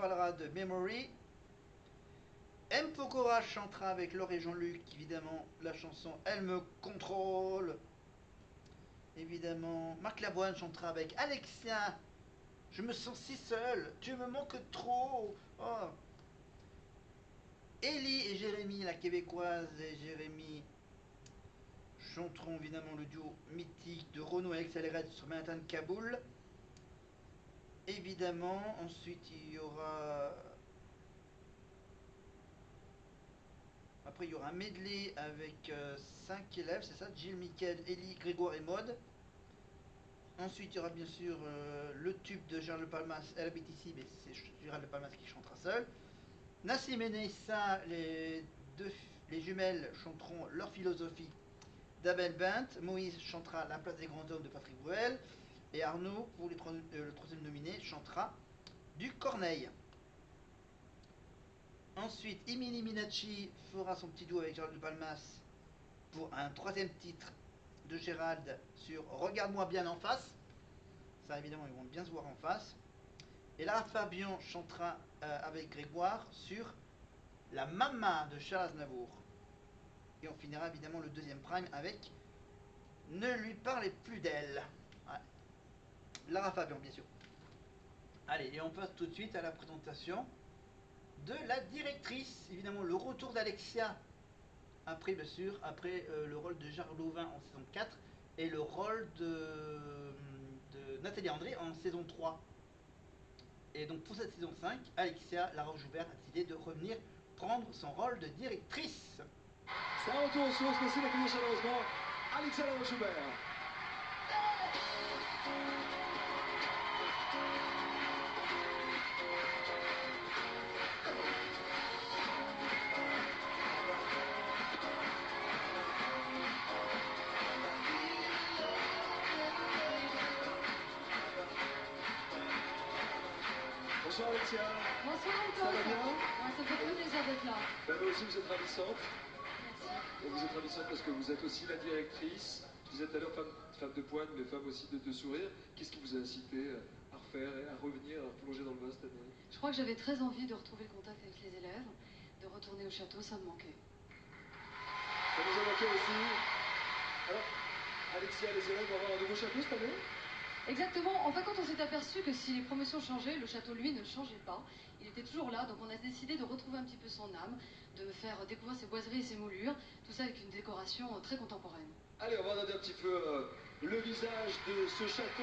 parlera de Memory. M. Pokora chantera avec Laure et Jean-Luc, évidemment, la chanson Elle me contrôle. Évidemment, Marc Lavoine chantera avec Alexia. Je me sens si seul, tu me manques trop. Oh. Ellie et Jérémy, la québécoise et Jérémy, chanteront évidemment le duo mythique de Renaud et Alex sur Manhattan Kaboul. Évidemment, ensuite il y aura. Après, il y aura un medley avec 5 élèves, c'est ça, Gilles, Mickaël, Ellie, Grégoire et Maud. Ensuite, il y aura bien sûr le tube de Gérald de Palmas, LBTC, mais c'est Gérald de Palmas qui chantera seul. Nassim et Neissa, les jumelles, chanteront leur philosophie d'Abel Bent. Moïse chantera La place des grands hommes de Patrick Bruel. Et Arnaud, pour le troisième nominé, chantera du Corneille. Ensuite, Imini Minacci fera son petit duo avec Gérald de Palmas pour un troisième titre de Gérald sur Regarde-moi bien en face. Ça, évidemment, ils vont bien se voir en face. Et Lara Fabian chantera avec Grégoire sur La Mama de Charles Aznavour. Et on finira évidemment le deuxième prime avec Ne lui parlez plus d'elle. Ouais. Lara Fabian, bien sûr. Allez, et on passe tout de suite à la présentation de la directrice. Évidemment, le retour d'Alexia après, bien sûr, après le rôle de Gérard Louvain en saison 4 et le rôle de Nathalie André en saison 3. Et donc pour cette saison 5, Alexia Laroche-Joubert a décidé de revenir prendre son rôle de directrice. C'est un retour aux sources, merci d'accueillir chaleureusement Alexia Laroche-Joubert. Bonsoir Alexia. Bonsoir Antoine. Ça va bien? Ouais, ça me fait très plaisir d'être là. Ben, vous aussi vous êtes ravissante. Merci. Et vous êtes ravissante parce que vous êtes aussi la directrice. Vous êtes à l'heure femme de poigne, mais femme aussi de sourire. Qu'est-ce qui vous a incité à refaire et à revenir, à plonger dans le bain cette année? Je crois que j'avais très envie de retrouver le contact avec les élèves, de retourner au château, ça me manquait. Ça nous a manqué aussi. Alors, Alexia, les élèves vont avoir un nouveau château cette année? Exactement. En fait, quand on s'est aperçu que si les promotions changeaient, le château, lui, ne changeait pas. Il était toujours là, donc on a décidé de retrouver un petit peu son âme, de me faire découvrir ses boiseries et ses moulures, tout ça avec une décoration très contemporaine. Allez, on va regarder un petit peu le visage de ce château.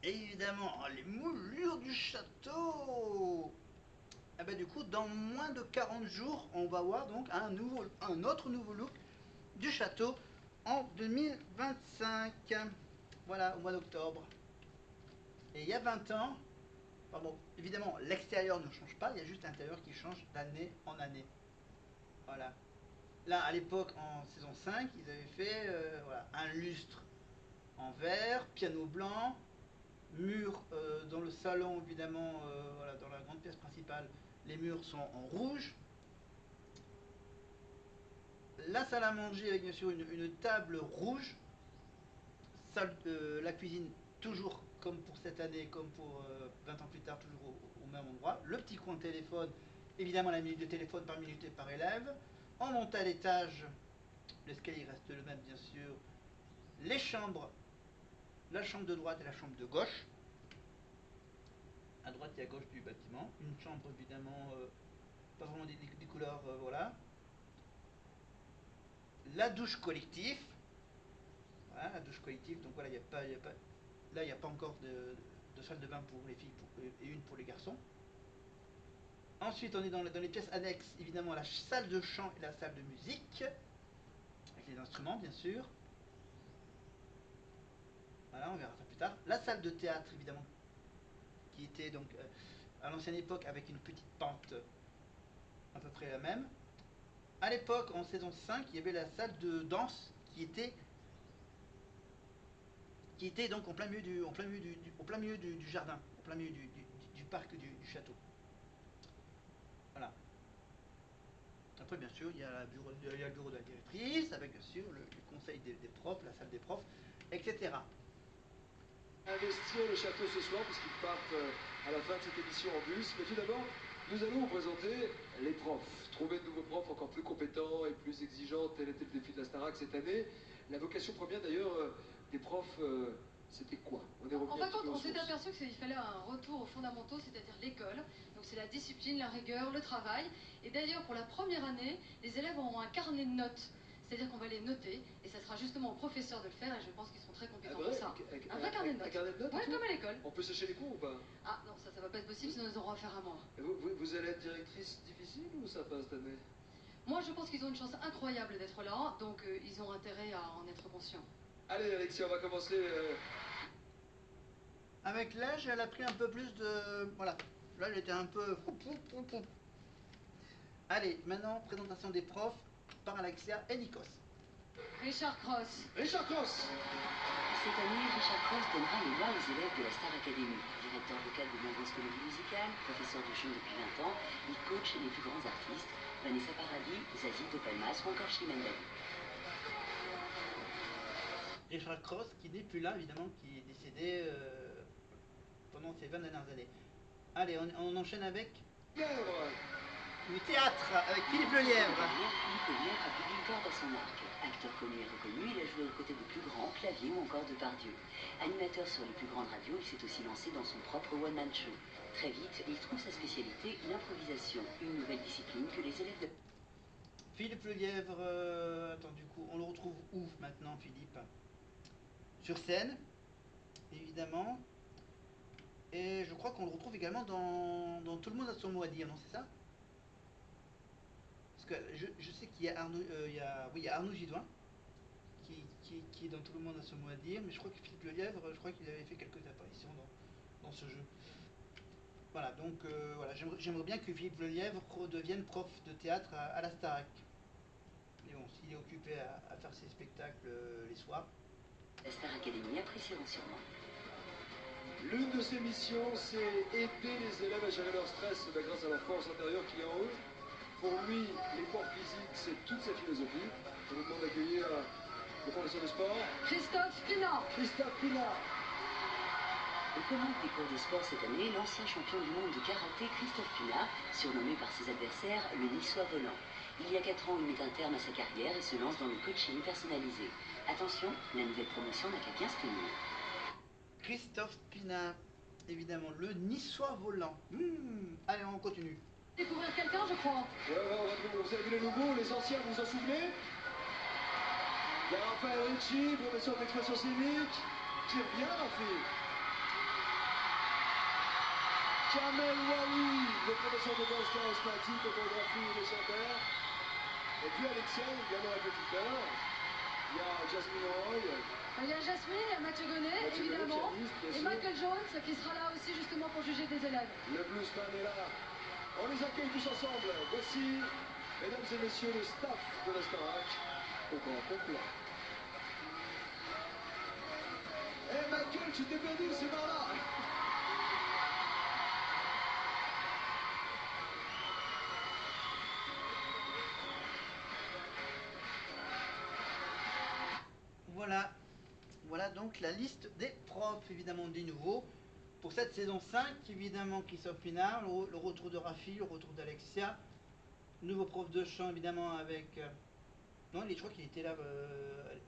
Et évidemment, les moulures du château. Et ben, du coup, dans moins de 40 jours, on va voir donc un autre nouveau look du château en 2025. Voilà, au mois d'octobre. Et il y a 20 ans, enfin bon, évidemment, l'extérieur ne change pas, il y a juste l'intérieur qui change d'année en année. Voilà. Là, à l'époque, en saison 5, ils avaient fait voilà, un lustre en verre, piano blanc, mur dans le salon, évidemment, voilà, dans la grande pièce principale, les murs sont en rouge. La salle à manger avec bien sûr une table rouge. La cuisine toujours comme pour cette année, comme pour 20 ans plus tard, toujours au même endroit. Le petit coin téléphone, évidemment la minute de téléphone par minute et par élève. On monte à l'étage, l'escalier reste le même bien sûr. Les chambres, la chambre de droite et la chambre de gauche. À droite et à gauche du bâtiment. Une chambre évidemment, pas vraiment des couleurs, voilà. La douche collective. Voilà, la douche collective, donc voilà, il n'y a pas, là il n'y a pas encore de salle de bain pour les filles et une pour les garçons. Ensuite, on est dans les pièces annexes, évidemment, la salle de chant et la salle de musique, avec les instruments, bien sûr. Voilà, on verra ça plus tard. La salle de théâtre, évidemment, qui était donc à l'ancienne époque avec une petite pente à peu près la même. À l'époque, en saison 5, il y avait la salle de danse qui était donc au plein milieu du jardin, au plein milieu du parc du château. Voilà. Après, bien sûr, il y a le bureau de la directrice, avec bien sûr le conseil des profs, la salle des profs, etc. Investir le château ce soir, puisqu'ils partent à la fin de cette émission en bus. Mais tout d'abord, nous allons vous présenter les profs. Trouver de nouveaux profs encore plus compétents et plus exigeants, tel était le défi de la Starac cette année. La vocation première d'ailleurs des profs, c'était quoi? On est revenu En un fin de petit compte, peu aux on s'est sources. aperçu qu'il fallait un retour aux fondamentaux, c'est-à-dire l'école. Donc c'est la discipline, la rigueur, le travail. Et d'ailleurs, pour la première année, les élèves auront un carnet de notes. C'est-à-dire qu'on va les noter, et ça sera justement aux professeurs de le faire, et je pense qu'ils seront très compétents pour ça. Un vrai carnet de notes. Un carnet de notes? Ouais, comme à l'école. On peut sécher les cours ou pas? Ah non, ça va pas être possible, sinon ils auront affaire à moi. Et vous allez être directrice difficile ou ça passe cette année? Moi, je pense qu'ils ont une chance incroyable d'être là, donc ils ont intérêt à en être conscients. Allez Alexia, on va commencer. Avec l'âge, elle a pris un peu plus de... Voilà. Là, elle était un peu... Allez, maintenant, présentation des profs par Alexia et Nikos. Richard Cross. Richard Cross. Cette année, Richard Cross donnera les voix aux élèves de la Star Academy. Directeur vocal de nombreuses comédies musicales, professeur de chant depuis 20 ans, il coach les plus grands artistes, Vanessa Paradis, Zazie de Palmas ou encore Chimène Badi. Richard Cross, qui n'est plus là, évidemment, qui est décédé pendant ces 20 dernières années. Allez, on enchaîne avec le théâtre, avec Philippe Lelièvre. Philippe Lelièvre a plus d'une corde à son arc. Acteur connu et reconnu, il a joué aux côtés des plus grands, Clavier ou encore Depardieu. Animateur sur les plus grandes radios, il s'est aussi lancé dans son propre one-man show. Très vite, il trouve sa spécialité, l'improvisation, une nouvelle discipline que les élèves de... Philippe Lelièvre, attends, du coup, on le retrouve où maintenant, Philippe? Sur scène, évidemment. Et je crois qu'on le retrouve également dans Tout le monde a son mot à dire, non, c'est ça? Parce que je sais qu'il y a Arnaud, oui, il y a Arnaud Gidoin qui est dans Tout le monde a son mot à dire, mais je crois que Philippe Lelièvre, je crois qu'il avait fait quelques apparitions dans ce jeu. Voilà, donc voilà, j'aimerais bien que Philippe Lelièvre redevienne prof de théâtre à la Starac. Mais bon, s'il est occupé à faire ses spectacles les soirs. La Star Academy apprécieront sûrement. L'une de ses missions, c'est aider les élèves à gérer leur stress grâce à leur force intérieure qui est en eux. Pour lui, l'effort physique, c'est toute sa philosophie. On nous demande d'accueillir le professeur de sport. Christophe Pina. Christophe Pina. Au commandes des cours de sport cette année, l'ancien champion du monde de karaté Christophe Pina, surnommé par ses adversaires le Niçois volant. Il y a 4 ans, il met un terme à sa carrière et se lance dans le coaching personnalisé. Attention, la nouvelle promotion n'a qu'à bien se tenir. Christophe Pina, évidemment, le Niçois volant. Allez, on continue. Découvrir quelqu'un, je crois. Ouais, vous avez vu les nouveaux, les anciens, vous vous en souvenez? Il y a Raphaël Ricci, professeur d'expression scénique, qui revient, ma fille. Kamel Waoui, le professeur de danse charismatique, de chorégraphie et légendaire. Et puis Alexia, évidemment la petite heure. Il y a Jasmine Roy. Il y a Jasmine, il y a Mathieu Gonnet, évidemment. Pianiste, bien Et sûr. Michael Jones, qui sera là aussi justement pour juger des élèves. Le bluesman est là. On les accueille tous ensemble. Voici, mesdames et messieurs, le staff de la Starac au grand complet. Eh Michael, tu t'es perdu, c'est par là. Voilà donc la liste des profs, évidemment, des nouveaux. Pour cette saison 5, évidemment, Christophe Pinard, le retour de Rafi, le retour d'Alexia, nouveau prof de chant, évidemment, avec... non, je crois qu'il était là,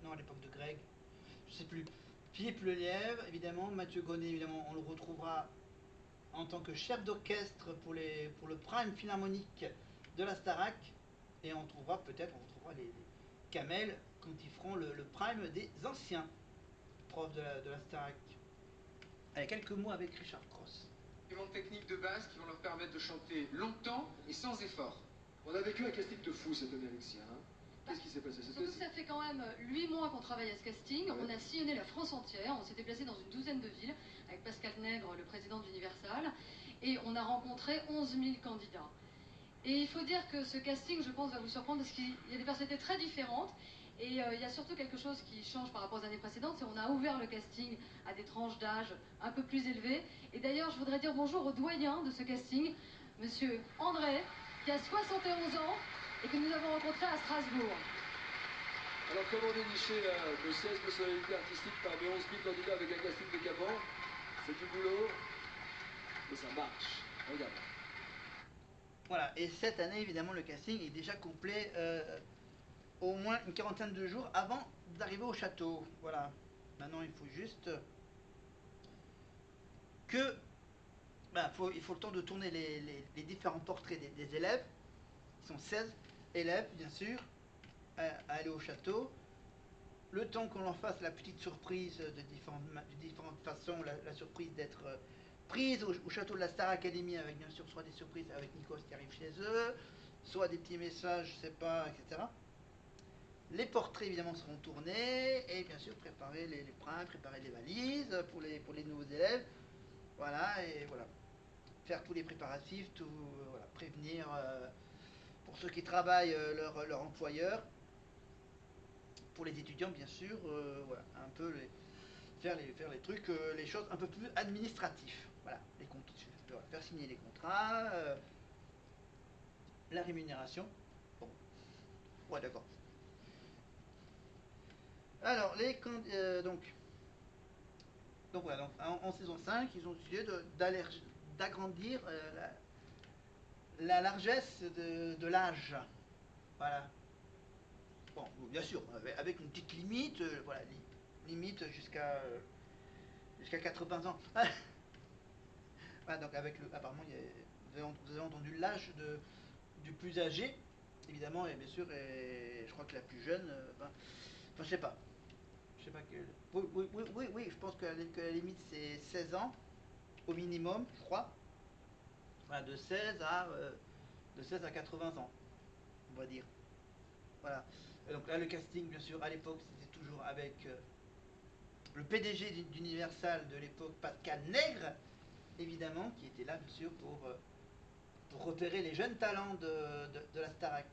non, à l'époque de Greg, je sais plus. Philippe Lelièvre, évidemment, Mathieu Gonnet, évidemment, on le retrouvera en tant que chef d'orchestre pour le Prime Philharmonique de la Starac. Et on retrouvera les Kamel quand ils feront le Prime des anciens profs de la Starac. Allez, quelques mots avec Richard Cross. Éléments techniques de base qui vont leur permettre de chanter longtemps et sans effort. On a vécu un casting de fou cette année, Alexia. Hein. Qu'est-ce qui s'est passé cette Surtout que année? ça fait quand même 8 mois qu'on travaille à ce casting. Ouais. On a sillonné la France entière. On s'est déplacé dans une douzaine de villes avec Pascal Nègre, le président d'Universal. Et on a rencontré 11 000 candidats. Et il faut dire que ce casting, je pense, va vous surprendre parce qu'il y a des personnalités très différentes. Et il y a surtout quelque chose qui change par rapport aux années précédentes, c'est qu'on a ouvert le casting à des tranches d'âge un peu plus élevées. Et d'ailleurs, je voudrais dire bonjour au doyen de ce casting, monsieur André, qui a 71 ans et que nous avons rencontré à Strasbourg. Alors comment dénicher de 16 personnalités artistiques parmi 11 000 candidats avec un casting de 4 ans? C'est du boulot. Mais ça marche. Regarde. Voilà, et cette année, évidemment, le casting est déjà complet au moins une quarantaine de jours avant d'arriver au château. Voilà. Maintenant, il faut juste que... il faut le temps de tourner les différents portraits des élèves. Ils sont 16 élèves, bien sûr, à aller au château. Le temps qu'on leur fasse la petite surprise de différentes façons, la surprise d'être prise au château de la Star Academy, avec bien sûr soit des surprises avec Nikos qui arrive chez eux, soit des petits messages, je sais pas, etc. Les portraits évidemment seront tournés et bien sûr préparer les prints, préparer les valises pour les nouveaux élèves. Voilà, et voilà. Faire tous les préparatifs, tout, voilà, prévenir pour ceux qui travaillent leur employeur. Pour les étudiants, bien sûr, voilà, un peu faire les trucs, les choses un peu plus administratifs. Voilà, les comptes, voilà, faire signer les contrats, la rémunération. Bon, ouais, d'accord. Alors, donc voilà, donc en saison 5, ils ont décidé d'agrandir la largesse de l'âge. Voilà. Bon, bien sûr, avec une petite limite, voilà, limite jusqu'à 80 ans. Voilà, donc apparemment, vous avez entendu l'âge du plus âgé, évidemment, et bien sûr, et je crois que la plus jeune, enfin, je sais pas. Je sais pas que. Oui, je pense que la limite c'est 16 ans, au minimum, je crois. Voilà, de 16 à 80 ans, on va dire. Voilà. Et donc là, le casting, bien sûr, à l'époque, c'était toujours avec le PDG d'Universal de l'époque, Pascal Nègre, évidemment, qui était là, bien sûr, pour repérer les jeunes talents de la Starac.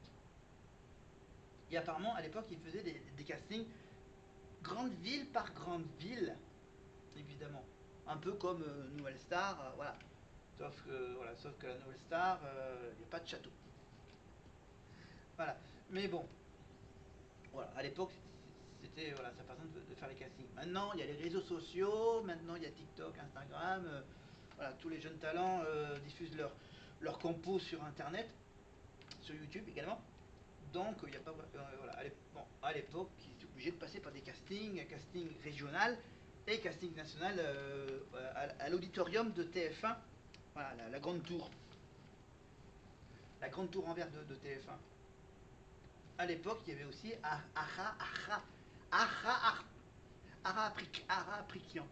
Et apparemment, à l'époque, il faisait des castings grande ville par grande ville, évidemment. Un peu comme Nouvelle Star, voilà. Sauf que la Nouvelle Star, il n'y a pas de château. Voilà. Mais bon, voilà, à l'époque, c'était voilà, sa façon de faire les castings. Maintenant, il y a les réseaux sociaux, maintenant il y a TikTok, Instagram, voilà, tous les jeunes talents diffusent leurs compos sur Internet, sur YouTube également. Donc, il n'y a pas. Voilà, à l'époque, ils étaient obligés de passer par des castings, un casting régional et casting national à l'auditorium de TF1. Voilà, la grande tour. La grande tour en verre de TF1. À l'époque, il y avait aussi Ara Aprikian.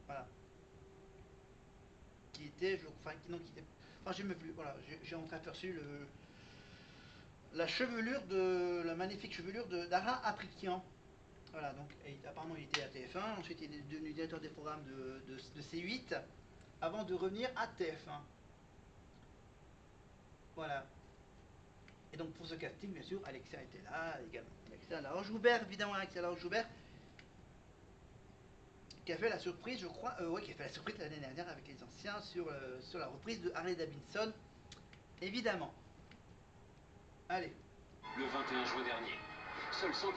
Voilà. Qui était, enfin, non, qui était. Enfin, je ne sais plus. Voilà, j'ai entreaperçu la magnifique chevelure d'Ara Aprikian. Voilà, donc apparemment il était à TF1, ensuite il est devenu directeur des programmes de C8, avant de revenir à TF1. Voilà. Et donc pour ce casting, bien sûr, Alexia était là également. Alexia Laroche-Joubert, évidemment, Alexia Laroche-Joubert, qui a fait la surprise, je crois, qui a fait la surprise l'année dernière avec les anciens sur la reprise de Harley Davidson, évidemment. Allez. Le 21 juin dernier, seuls 130